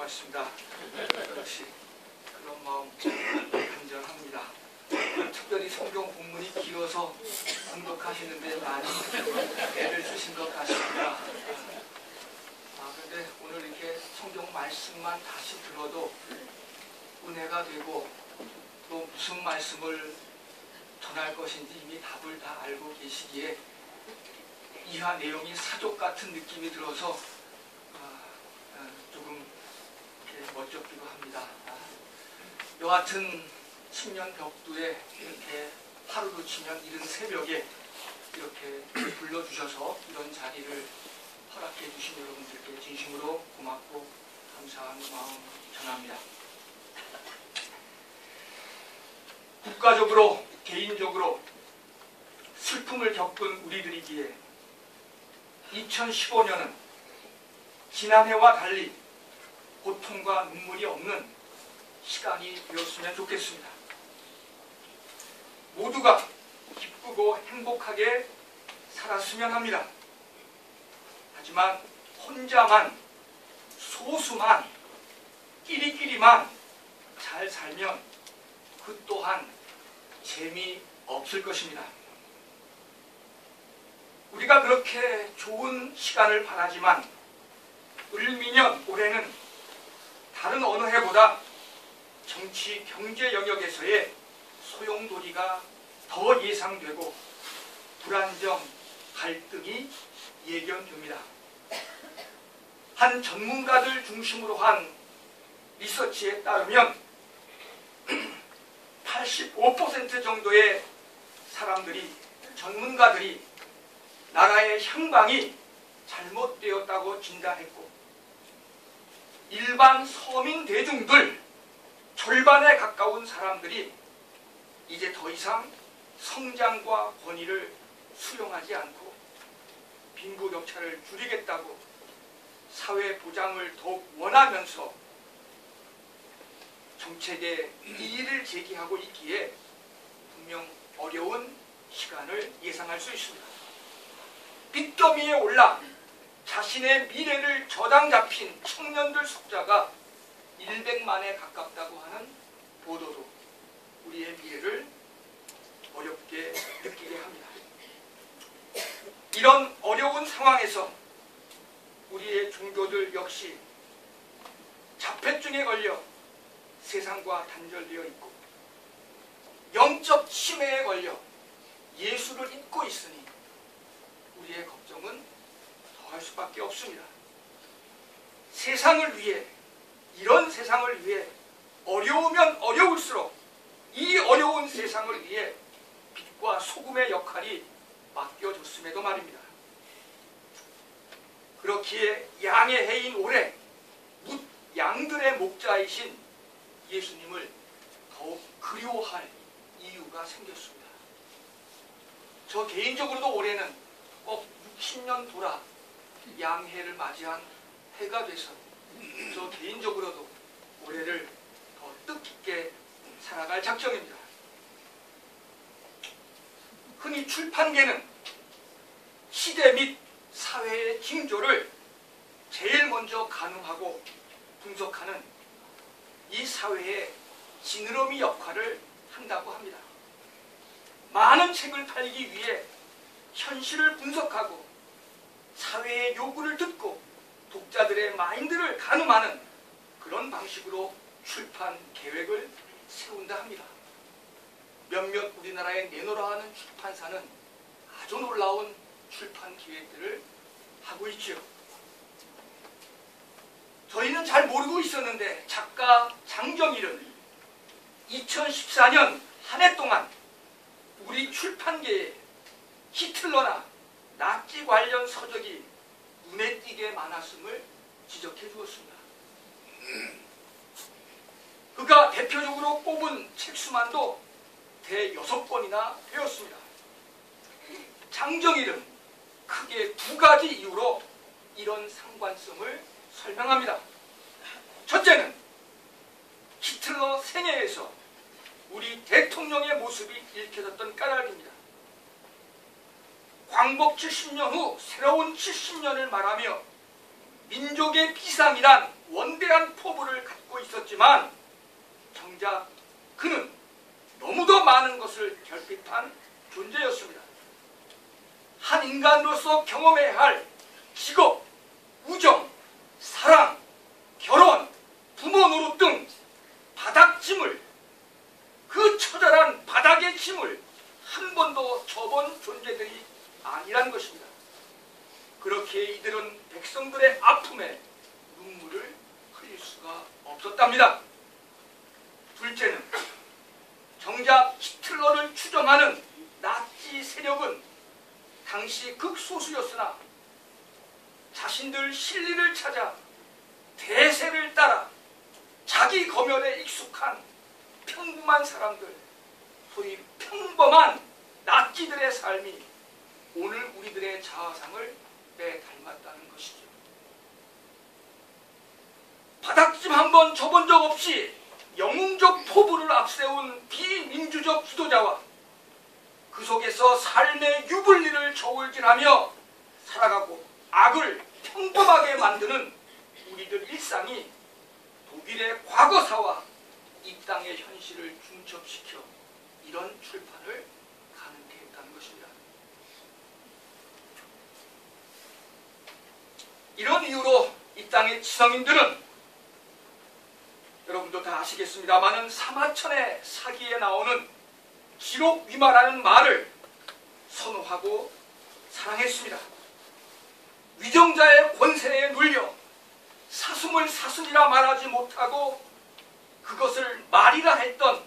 같습니다. 역시 그런 마음 간절합니다. 특별히 성경 본문이 길어서 공독하시는데 많이 애를 쓰신 것 같습니다. 그런데 오늘 이렇게 성경 말씀만 다시 들어도 은혜가 되고 또 무슨 말씀을 전할 것인지 이미 답을 다 알고 계시기에 이하 내용이 사족 같은 느낌이 들어서 조금 이렇게 멋쩍기도 합니다. 여하튼 신년 벽두에 이렇게 하루로 치면 이른 새벽에 이렇게 불러주셔서 이런 자리를 허락해 주신 여러분들께 진심으로 고맙고 감사한 마음 전합니다. 국가적으로 개인적으로 슬픔을 겪은 우리들이기에 2015년은 지난해와 달리 고통과 눈물이 없는 시간이 되었으면 좋겠습니다. 모두가 기쁘고 행복하게 살았으면 합니다. 하지만 혼자만, 소수만, 끼리끼리만 잘 살면 그 또한 재미없을 것입니다. 우리가 그렇게 좋은 시간을 바라지만 을미년 올해는 다른 어느 해보다 정치, 경제 영역에서의 소용돌이가 더 예상되고 불안정, 갈등이 예견됩니다. 한 전문가들 중심으로 한 리서치에 따르면 85% 정도의 사람들이, 전문가들이 나라의 향방이 잘못되었다고 진단했고 일반 서민 대중들 절반에 가까운 사람들이 이제 더 이상 성장과 권위를 수용하지 않고 빈부격차를 줄이겠다고 사회 보장을 더욱 원하면서 정책에 이의를 제기하고 있기에 분명 어려운 시간을 예상할 수 있습니다. 빚더미에 올라 자신의 미래를 저당 잡힌 청년들 숫자가 100만에 가깝다고 하는 보도도 우리의 미래를 어렵게 느끼게 합니다. 이런 어려운 상황에서 우리의 종교들 역시 자폐증에 걸려 세상과 단절되어 있고 영적 치매에 걸려 예수를 잊고 있으니 우리의 걱정은 더할 수밖에 없습니다. 세상을 위해, 이런 세상을 위해 어려우면 어려울수록 이 어려운 세상을 위해 빛과 소금의 역할이 맡겨졌음에도 말입니다. 그렇기에 양의 해인 올해 양들의 목자이신 예수님을 더욱 그리워할 이유가 생겼습니다. 저 개인적으로도 올해는 꼭 60년 돌아 양해를 맞이한 해가 돼서 저 개인적으로도 올해를 더 뜻깊게 살아갈 작정입니다. 흔히 출판계는 시대 및 사회의 징조를 제일 먼저 가늠하고 분석하는 이 사회의 지느러미 역할을 한다고 합니다. 많은 책을 팔기 위해 현실을 분석하고 사회의 요구를 듣고 독자들의 마인드를 가늠하는 그런 방식으로 출판 계획을 세운다 합니다. 몇몇 우리나라에 내놓으라 하는 출판사는 아주 놀라운 출판 기획들을 하고 있죠. 저희는 잘 모르고 있었는데 작가 장정일은 2014년 한 해 동안 우리 출판계에 히틀러나 나치 관련 서적이 눈에 띄게 많았음을 지적해 주었습니다. 그가 대표적으로 뽑은 책 수만도 대 6권이나 되었습니다. 장정일은 크게 두 가지 이유로 이런 상관성을 설명합니다. 첫째는 히틀러 생애에서 우리 대통령의 모습이 읽혀졌던 까닭입니다. 광복 70년 후 새로운 70년을 말하며 민족의 비상이란 원대한 포부를 갖고 있었지만 정작 그는 너무도 많은 것을 결핍한 존재였습니다. 한 인간으로서 경험해야 할 직업, 우정, 사랑, 결혼, 부모 노릇 등 바닥짐을, 그 처절한 바닥의 짐을 한 번도 져본 존재들이 아니란 것입니다. 그렇게 이들은 백성들의 아픔에 눈물을 흘릴 수가 없었답니다. 둘째는 정작 히틀러를 추종하는 나치 세력은 당시 극소수였으나 자신들 실리를 찾아 대세를 따라 자기 검열에 익숙한 평범한 사람들, 소위 평범한 나치들의 삶이 오늘 우리들의 자아상을 빼닮았다는 것이죠. 바닥짐 한번 져본 적 없이 영웅적 포부를 앞세운 비민주적 지도자와 그 속에서 삶의 유불리를 저울질하며 살아가고 악을 평범하게 만드는 우리들 일상이 독일의 과거사와 이 땅의 현실을 중첩시켜 이런 출판을 가능케 했다는 것입니다. 이런 이유로 이 땅의 지성인들은 여러분도 다 아시겠습니다마는 사마천의 사기에 나오는 기록위마라는 말을 선호하고 사랑했습니다. 위정자의 권세에 눌려 사슴을 사슴이라 말하지 못하고 그것을 말이라 했던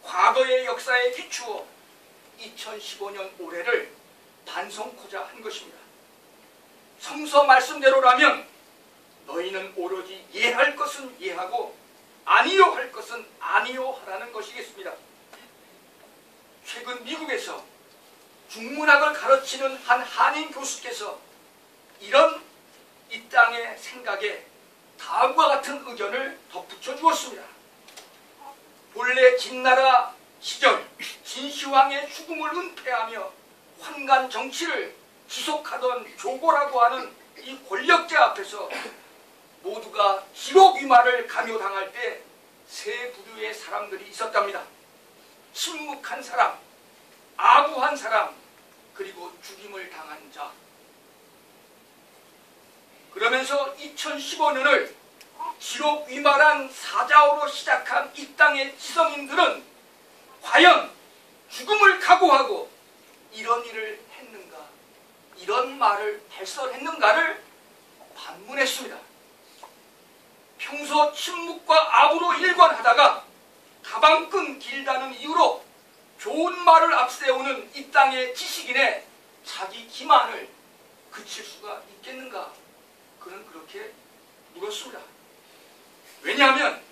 과거의 역사에 비추어 2015년 올해를 반성코자 한 것입니다. 성서 말씀대로라면 너희는 오로지 예할 것은 예하고 아니요 할 것은 아니요 하라는 것이겠습니다. 최근 미국에서 중문학을 가르치는 한 한인 교수께서 이런 이 땅의 생각에 다음과 같은 의견을 덧붙여 주었습니다. 본래 진나라 시절 진시황의 죽음을 은폐하며 환관 정치를 지속하던 조고라고 하는 이 권력자 앞에서 모두가 기록위마를 강요당할 때 세 부류의 사람들이 있었답니다. 침묵한 사람, 아부한 사람, 그리고 죽임을 당한 자. 그러면서 2015년을 기록위마란 사자어로 시작한 이 땅의 지성인들은 과연 죽음을 각오하고 이런 일을 했는가, 이런 말을 발설했는가를 반문했습니다. 평소 침묵과 아부로 일관하다가 가방끈 길다는 이유로 좋은 말을 앞세우는 이 땅의 지식인의 자기 기만을 그칠 수가 있겠는가? 그는 그렇게 물었습니다. 왜냐하면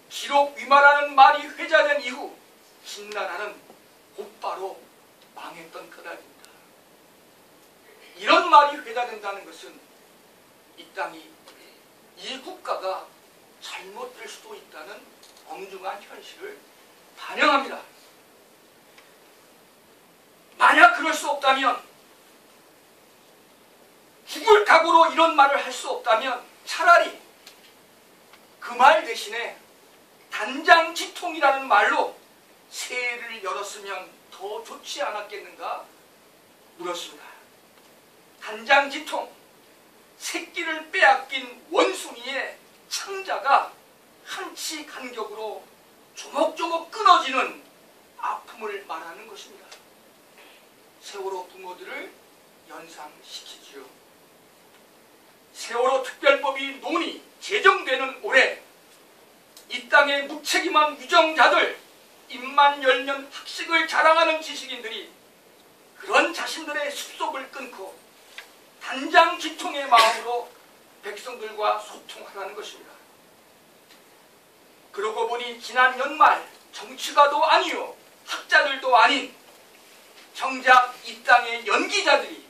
기록위마라는 말이 회자된 이후 진나라는 곧바로 망했던 까닭입니다. 이런 말이 회자된다는 것은 이 땅이, 이 국가가 잘못될 수도 있다는 엄중한 현실을 반영합니다. 만약 그럴 수 없다면, 죽을 각오로 이런 말을 할 수 없다면 차라리 그 말 대신에 단장지통이라는 말로 새해를 열었으면 더 좋지 않았겠는가 물었습니다. 단장지통, 새끼를 빼앗긴 원숭이의 창자가 한치 간격으로 조목조목 끊어지는 아픔을 말하는 것입니다. 세월호 부모들을 연상시키지요. 세월호 특별법이 논의, 제정되는 올해 이 땅의 무책임한 위정자들, 입만 열면 학식을 자랑하는 지식인들이 그런 자신들의 습속을 끊고 단장지통의 마음으로 백성들과 소통하라는 것입니다. 그러고 보니 지난 연말 정치가도 아니요 학자들도 아닌 정작 이 땅의 연기자들이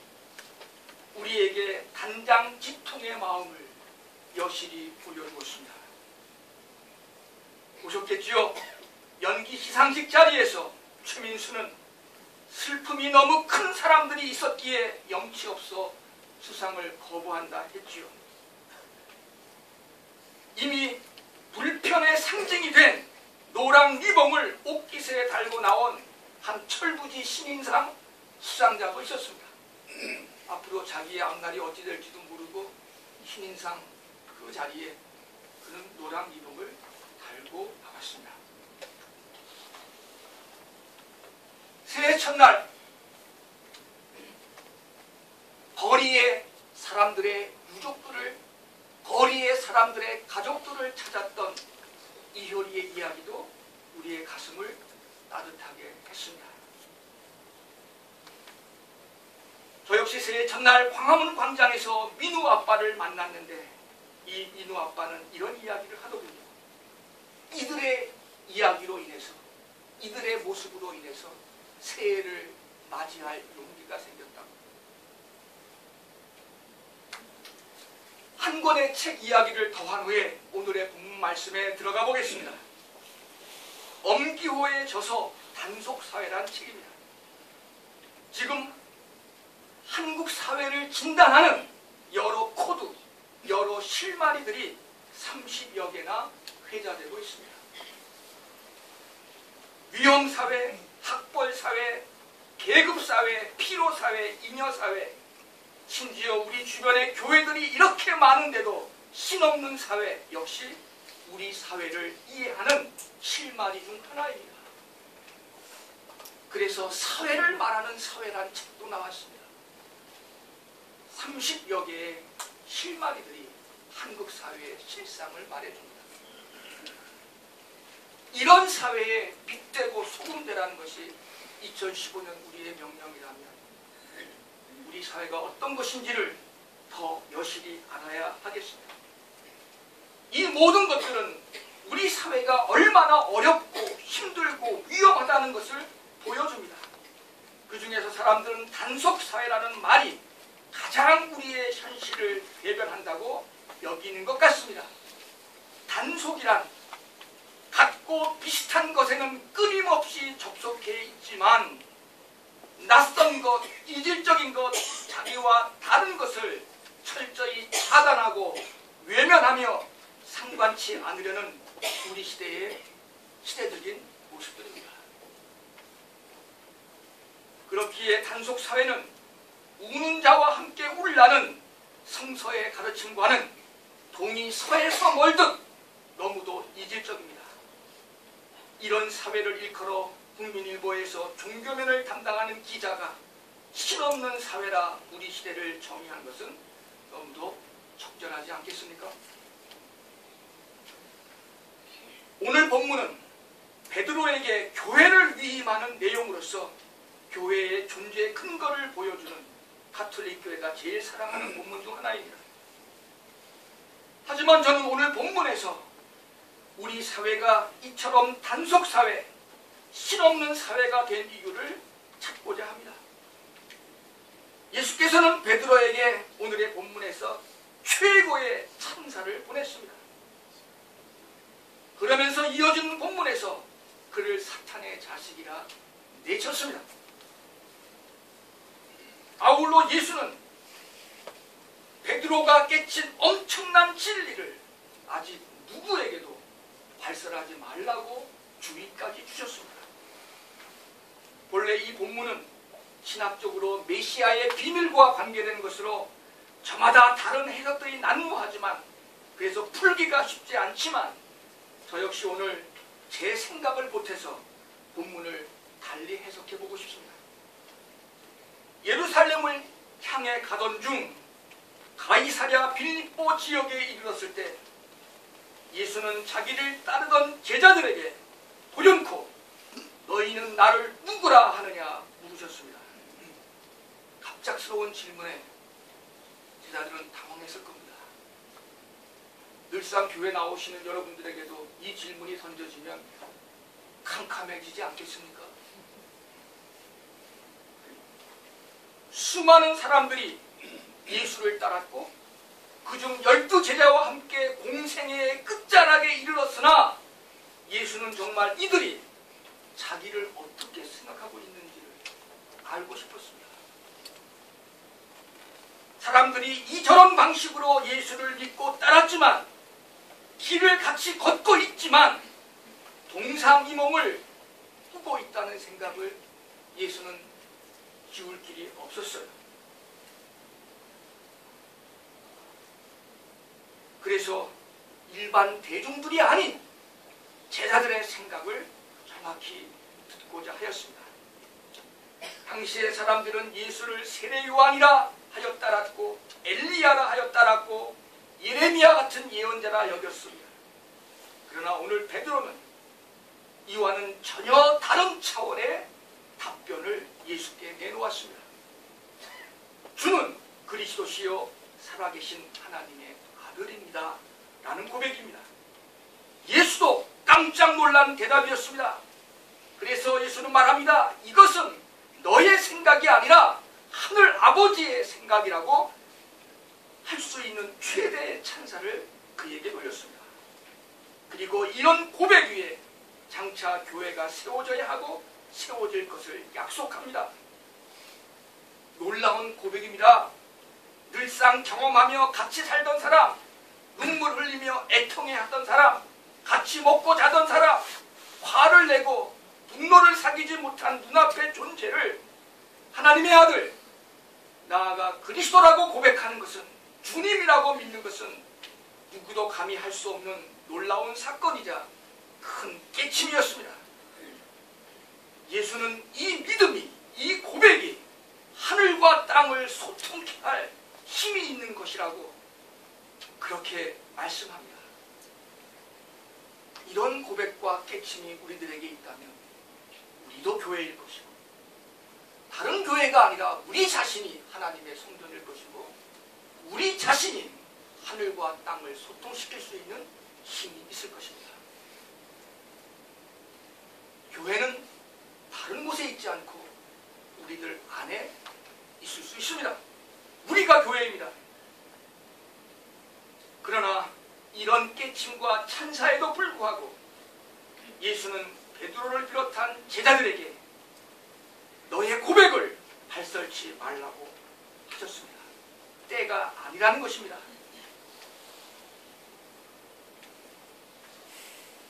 우리에게 단장지통의 마음을 여실히 보여주었습니다. 보셨겠지요? 연기 시상식 자리에서 최민수는 슬픔이 너무 큰 사람들이 있었기에 염치 없어 수상을 거부한다 했지요. 이미 불편의 상징이 된 노랑 리봉을 옷깃에 달고 나온 한 철부지 신인상 수상자도 있었습니다. 앞으로 자기의 앞날이 어찌 될지도 모르고 신인상 그 자리에 그는 노랑 리봉을 달고 나갔습니다. 새해 첫날 거리의 사람들의 유족들을, 거리의 사람들의 가족들을 찾았던 이효리의 이야기도 우리의 가슴을 따뜻하게 했습니다. 저 역시 새해 첫날 광화문 광장에서 민우 아빠를 만났는데 이 민우 아빠는 이런 이야기를 하더군요. 이들의 이야기로 인해서, 이들의 모습으로 인해서 새해를 맞이할 용기가 생겼다고. 한 권의 책 이야기를 더한 후에 오늘의 본문 말씀에 들어가 보겠습니다. 엄기호의 저서 단속사회란 책입니다. 지금 한국 사회를 진단하는 여러 코드, 여러 실마리들이 30여 개나 회자되고 있습니다. 위험사회, 학벌사회, 계급사회, 피로사회, 잉여사회, 심지어 우리 주변의 교회들이 이렇게 많은데도 신없는 사회 역시 우리 사회를 이해하는 실마리 중 하나입니다. 그래서 사회를 말하는 사회란 책도 나왔습니다. 30여 개의 실마리들이 한국 사회의 실상을 말해줍니다. 이런 사회에 빛되고 소금되라는 것이 2015년 우리의 명령이라면 우리 사회가 어떤 것인지를 더 여실히 알아야 하겠습니다. 이 모든 것들은 우리 사회가 얼마나 어렵고 힘들고 위험하다는 것을 보여줍니다. 그 중에서 사람들은 단속사회라는 말이 가장 우리의 현실을 대변한다고 여기는 것 같습니다. 단속이란 같고 비슷한 것에는 끊임없이 접속해 있지만 낯선 것, 이질적인 것, 자기와 다른 것을 철저히 차단하고 외면하며 상관치 않으려는 우리 시대의 시대적인 모습들입니다. 그렇기에 단속사회는 우는 자와 함께 울라는 성서의 가르침과는 동이 서에서 멀듯 너무도 이질적입니다. 이런 사회를 일컬어 국민일보에서 종교면을 담당하는 기자가 실없는 사회라 우리 시대를 정의한 것은 너무도 적절하지 않겠습니까? 오늘 본문은 베드로에게 교회를 위임하는 내용으로서 교회의 존재의 근거를 보여주는 가톨릭 교회가 제일 사랑하는 본문 중 하나입니다. 하지만 저는 오늘 본문에서 우리 사회가 이처럼 단속사회, 실없는 사회가 된 이유를 찾고자 합니다. 예수께서는 베드로에게 오늘의 본문에서 최고의 찬사를 보냈습니다. 그러면서 이어진 본문에서 그를 사탄의 자식이라 내쳤습니다. 아울러 예수는 베드로가 깨친 엄청난 진리를 아직 누구에게도 발설하지 말라고 주의까지 주셨습니다. 본래 이 본문은 신학적으로 메시아의 비밀과 관계된 것으로 저마다 다른 해석들이 난무하지만 그래서 풀기가 쉽지 않지만 저 역시 오늘 제 생각을 보태서 본문을 달리 해석해보고 싶습니다. 예루살렘을 향해 가던 중 가이사랴 빌립보 지역에 이르렀을 때 예수는 자기를 따르던 제자들에게 돌연코 너희는 나를 누구라 하느냐 물으셨습니다. 갑작스러운 질문에 제자들은 당황했을 겁니다. 늘상 교회 나오시는 여러분들에게도 이 질문이 던져지면 캄캄해지지 않겠습니까? 수많은 사람들이 예수를 따랐고 그중 12제자와 함께 공생애의 끝자락에 이르렀으나 예수는 정말 이들이 자기를 어떻게 생각하고 있는지를 알고 싶었습니다. 사람들이 이저런 방식으로 예수를 믿고 따랐지만 길을 같이 걷고 있지만 동상이몽을 꾸고 있다는 생각을 예수는 지울 길이 없었어요. 그래서 일반 대중들이 아닌 제자들의 생각을 정확히 듣고자 하였습니다. 당시의 사람들은 예수를 세례 요한이라 하여 따랐고 엘리야라 하여 따랐고 예레미야 같은 예언자라 여겼습니다. 그러나 오늘 베드로는 이와는 전혀 다른 차원의 답변을 예수께 내놓았습니다. 주는 그리스도시요 살아계신 하나님의 아들입니다 라는 고백입니다. 예수도 깜짝 놀란 대답이었습니다. 그래서 예수는 말합니다. 이것은 너의 생각이 아니라 하늘 아버지의 생각이라고 할 수 있는 최대의 찬사를 그에게 돌렸습니다. 그리고 이런 고백 위에 장차 교회가 세워져야 하고 세워질 것을 약속합니다. 놀라운 고백입니다. 늘상 경험하며 같이 살던 사람, 눈물 흘리며 애통해하던 사람, 같이 먹고 자던 사람, 화를 내고 분노를 사귀지 못한 눈앞의 존재를 하나님의 아들, 나아가 그리스도라고 고백하는 것은, 주님이라고 믿는 것은 누구도 감히 할 수 없는 놀라운 사건이자 큰 깨침이었습니다. 예수는 이 믿음이, 이 고백이 하늘과 땅을 소통케 할 힘이 있는 것이라고 그렇게 말씀합니다. 이런 고백과 깨침이 우리들에게 있다면 우리도 교회일 것이고, 다른 교회가 아니라 우리 자신이 하나님의 성전일 것이고, 우리 자신이 하늘과 땅을 소통시킬 수 있는 힘이 있을 것입니다. 교회는 다른 곳에 있지 않고 우리들 안에 있을 수 있습니다. 우리가 교회입니다. 그러나 이런 깨침과 찬사에도 불구하고 예수는 베드로를 비롯한 제자들에게 너의 고백을 발설치 말라고 하셨습니다. 때가 아니라는 것입니다.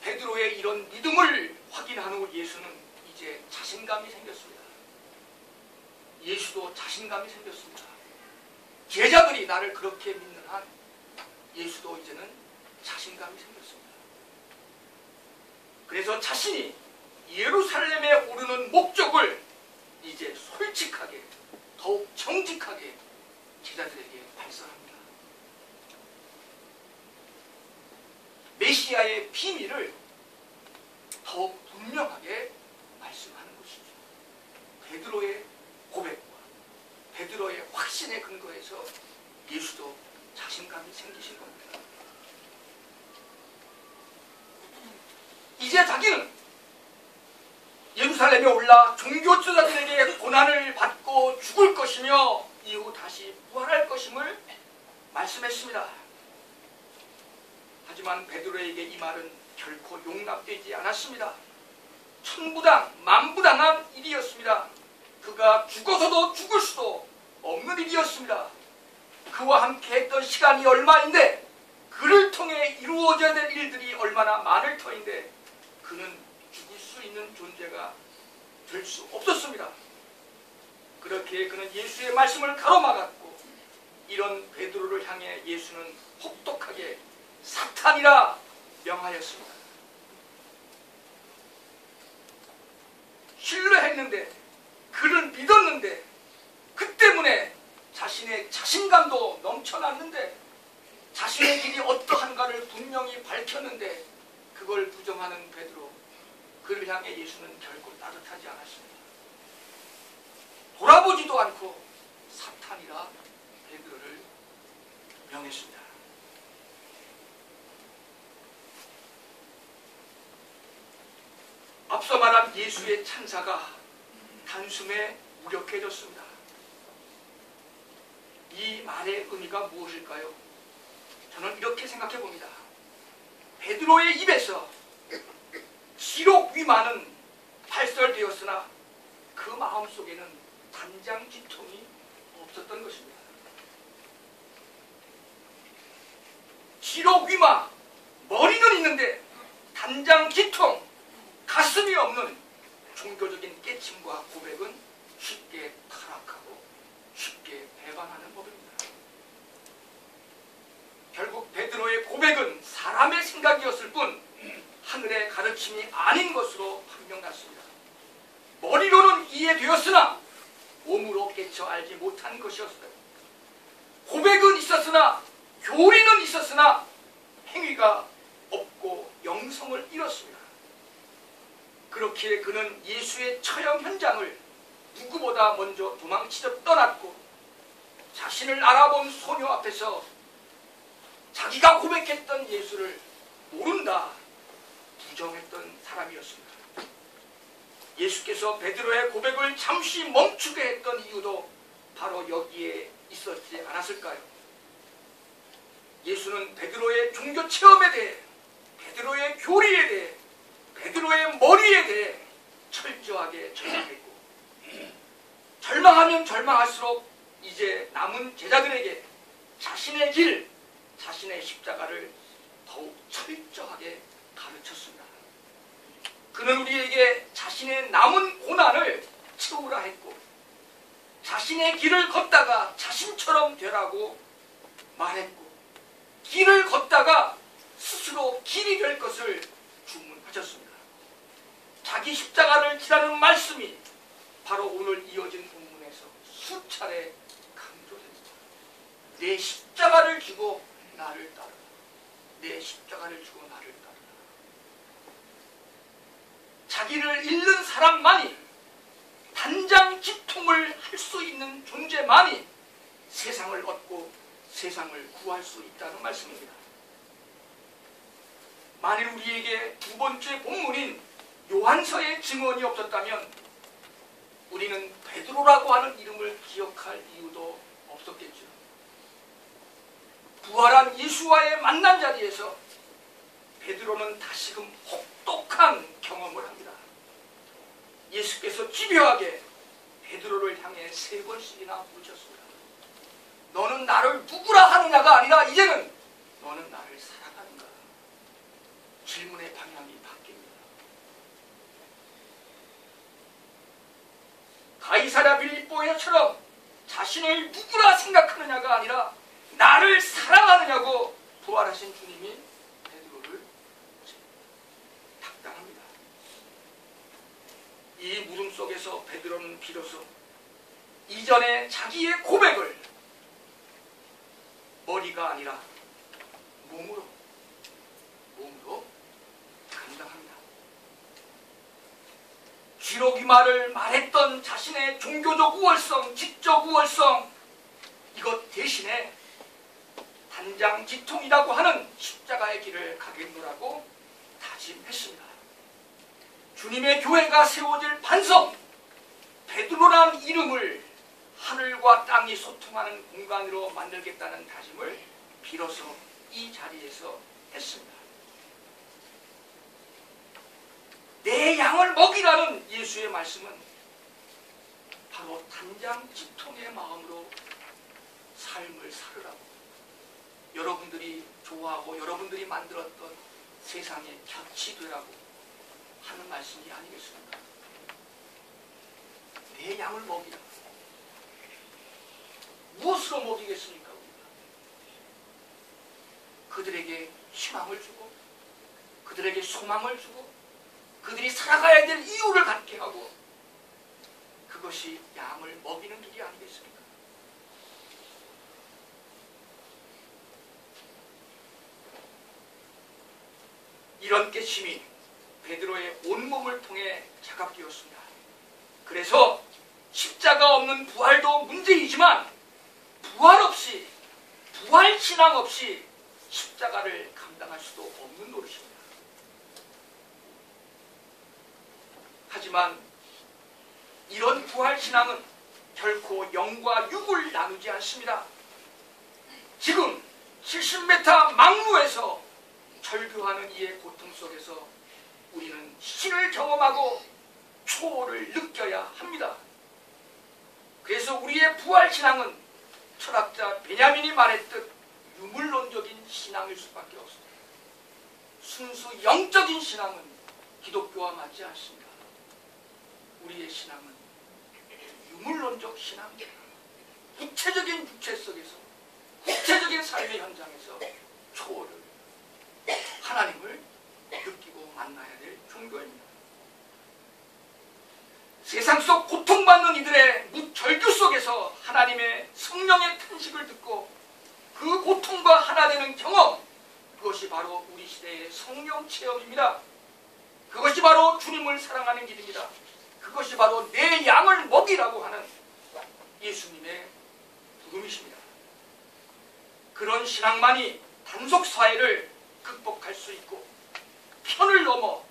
베드로의 이런 믿음을 확인한 후 예수는 이제 자신감이 생겼습니다. 예수도 자신감이 생겼습니다. 제자들이 나를 그렇게 믿는 한 예수도 이제는 자신감이 생겼습니다. 그래서 자신이 예루살렘에 오르는 목적을 이제 솔직하게, 더욱 정직하게 제자들에게 발설합니다. 메시아의 비밀을 더욱 분명하게 말씀하는 것이죠. 베드로의 고백과 베드로의 확신에 근거해서 예수도 자신감이 생기신 겁니다. 이제 자기는 예루살렘에 올라 종교 지도자들에게 고난을 받고 죽을 것이며 이후 다시 부활할 것임을 말씀했습니다. 하지만 베드로에게 이 말은 결코 용납되지 않았습니다. 천부당, 만부당한 일이었습니다. 그가 죽어서도 죽을 수도 없는 일이었습니다. 그와 함께 했던 시간이 얼마인데, 그를 통해 이루어져야 될 일들이 얼마나 많을 터인데 그는 죽을 수 있는 존재가 될 수 없었습니다. 그렇게 그는 예수의 말씀을 가로막았고, 이런 베드로를 향해 예수는 혹독하게 사탄이라 명하였습니다. 신뢰했는데, 그를 믿었는데, 그 때문에 자신의 자신감도 넘쳐났는데, 자신의 길이 어떠한가를 분명히 밝혔는데 그걸 부정하는 베드로, 그를 향해 예수는 결코 따뜻하지 않았습니다. 돌아보지도 않고 사탄이라 베드로를 명했습니다. 앞서 말한 예수의 찬사가 단숨에 무력해졌습니다. 이 말의 의미가 무엇일까요? 저는 이렇게 생각해 봅니다. 베드로의 입에서 지록 위만은 발설되었으나 그 마음속에는 단장지통이 없었던 것입니다. 지록 위마, 머리는 있는데 단장 기통, 가슴이 없는 종교적인 깨침과 고백은 쉽게 타락하고 쉽게 배반하는 법입니다. 결국 베드로의 고백은 사람의 생각이었을 뿐 하늘의 가르침이 아닌 것으로 판명났습니다. 머리로는 이해되었으나 몸으로 깨쳐 알지 못한 것이었어요. 고백은 있었으나 교리는 있었으나 행위가 없고 영성을 잃었습니다. 그렇기에 그는 예수의 처형 현장을 누구보다 먼저 도망치듯 떠났고 자신을 알아본 소녀 앞에서 자기가 고백했던 예수를 모른다 부정했던 사람이었습니다. 예수께서 베드로의 고백을 잠시 멈추게 했던 이유도 바로 여기에 있었지 않았을까요? 예수는 베드로의 종교 체험에 대해, 베드로의 교리에 대해, 베드로의 머리에 대해 철저하게 절망했고, 절망하면 절망할수록 이제 남은 제자들에게 자신의 길, 자신의 십자가를 더욱 철저하게 가르쳤습니다. 그는 우리에게 자신의 남은 고난을 채우라 했고, 자신의 길을 걷다가 자신처럼 되라고 말했고, 길을 걷다가 스스로 길이 될 것을 주문하셨습니다. 자기 십자가를 지라는 말씀이 바로 오늘 이어진 본문에서 수차례 강조됩니다. 내 십자가를 지고 나를 따르라. 내 십자가를 지고 나를 따르라. 자기를 잃는 사람만이, 단장 기통을 할 수 있는 존재만이 세상을 얻고 세상을 구할 수 있다는 말씀입니다. 만일 우리에게 두 번째 본문인 요한서의 증언이 없었다면 우리는 베드로라고 하는 이름을 기억할 이유도 없었겠죠. 부활한 예수와의 만난 자리에서 베드로는 다시금 혹독한 경험을 합니다. 예수께서 집요하게 베드로를 향해 3번씩이나 묻혔습니다. 너는 나를 누구라 하느냐가 아니라 이제는 너는 나를 사랑하는가? 질문의 방향이 바뀝니다. 가이사랴 빌립보에처럼 자신을 누구라 생각하느냐가 아니라 나를 사랑하느냐고 부활하신 주님이 베드로를 탁당합니다. 이 물음 속에서 베드로는 비로소 이전에 자기의 고백을 머리가 아니라 몸으로 감당합니다. 쥐로 귀마를 말했던 자신의 종교적 우월성, 지적 우월성, 이것 대신에 단장 지통이라고 하는 십자가의 길을 가겠노라고 다짐했습니다. 주님의 교회가 세워질 반석, 베드로라는 이름을 하늘과 땅이 소통하는 공간으로 만들겠다는 다짐을 비로소 이 자리에서 했습니다. 내 양을 먹이라는 예수의 말씀은 바로 단장 지통의 마음으로 삶을 살으라고, 여러분들이 좋아하고 여러분들이 만들었던 세상에 곁이 되라고 하는 말씀이 아니겠습니까? 내 양을 먹이라. 무엇으로 먹이겠습니까? 그들에게 희망을 주고, 그들에게 소망을 주고, 그들이 살아가야 될 이유를 갖게 하고, 그것이 양을 먹이는 길이 아니겠습니까? 이런 깨침이 베드로의 온몸을 통해 자각되었습니다. 그래서 십자가 없는 부활도 문제이지만 부활 없이, 부활 신앙 없이 십자가를 감당할 수도 없는 노릇입니다. 하지만 이런 부활 신앙은 결코 영과 육을 나누지 않습니다. 지금 70m 망루에서 절규하는 이의 고통 속에서 우리는 신을 경험하고 초월을 느껴야 합니다. 그래서 우리의 부활 신앙은 철학자 베냐민이 말했듯 유물론적인 신앙일 수밖에 없습니다. 순수 영적인 신앙은 기독교와 맞지 않습니다. 우리의 신앙은 유물론적 신앙입니다. 구체적인 육체 속에서, 구체적인 삶의 현장에서 초월을, 하나님을 느끼고 만나야 될 종교입니다. 세상 속 고통받는 이들의 무절규 속에서 하나님의 성령의 탄식을 듣고 그 고통과 하나 되는 경험, 그것이 바로 우리 시대의 성령 체험입니다. 그것이 바로 주님을 사랑하는 길입니다. 그것이 바로 내 양을 먹이라고 하는 예수님의 부름이십니다. 그런 신앙만이 단속사회를 극복할 수 있고 편을 넘어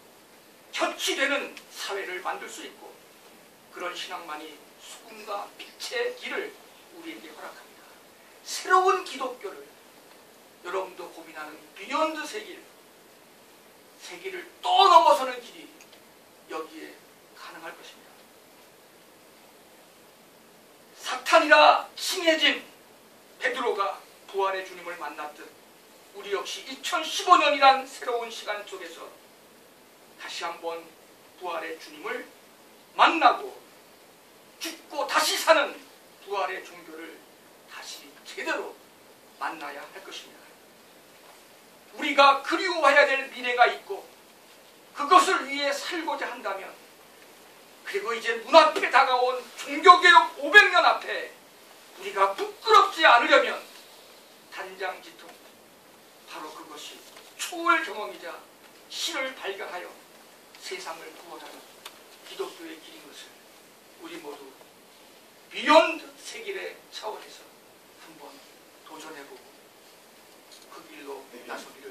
곁이 되는 사회를 만들 수 있고, 그런 신앙만이 수금과 빛의 길을 우리에게 허락합니다. 새로운 기독교를 여러분도 고민하는 비욘드 세기를 또 넘어서는 길이 여기에 가능할 것입니다. 사탄이라 칭해진 베드로가 부활의 주님을 만났듯 우리 역시 2015년이란 새로운 시간 속에서 다시 한번 부활의 주님을 만나고 죽고 다시 사는 부활의 종교를 다시 제대로 만나야 할 것입니다. 우리가 그리워해야 될 미래가 있고 그것을 위해 살고자 한다면, 그리고 이제 눈앞에 다가온 종교개혁 500년 앞에 우리가 부끄럽지 않으려면 단장지통, 바로 그것이 초월 경험이자 신을 발견하여 세상을 구원하는 기독교의 길인 것을 우리 모두 비욘드 세길의 차원에서 한번 도전해보고 그 길로 나서기를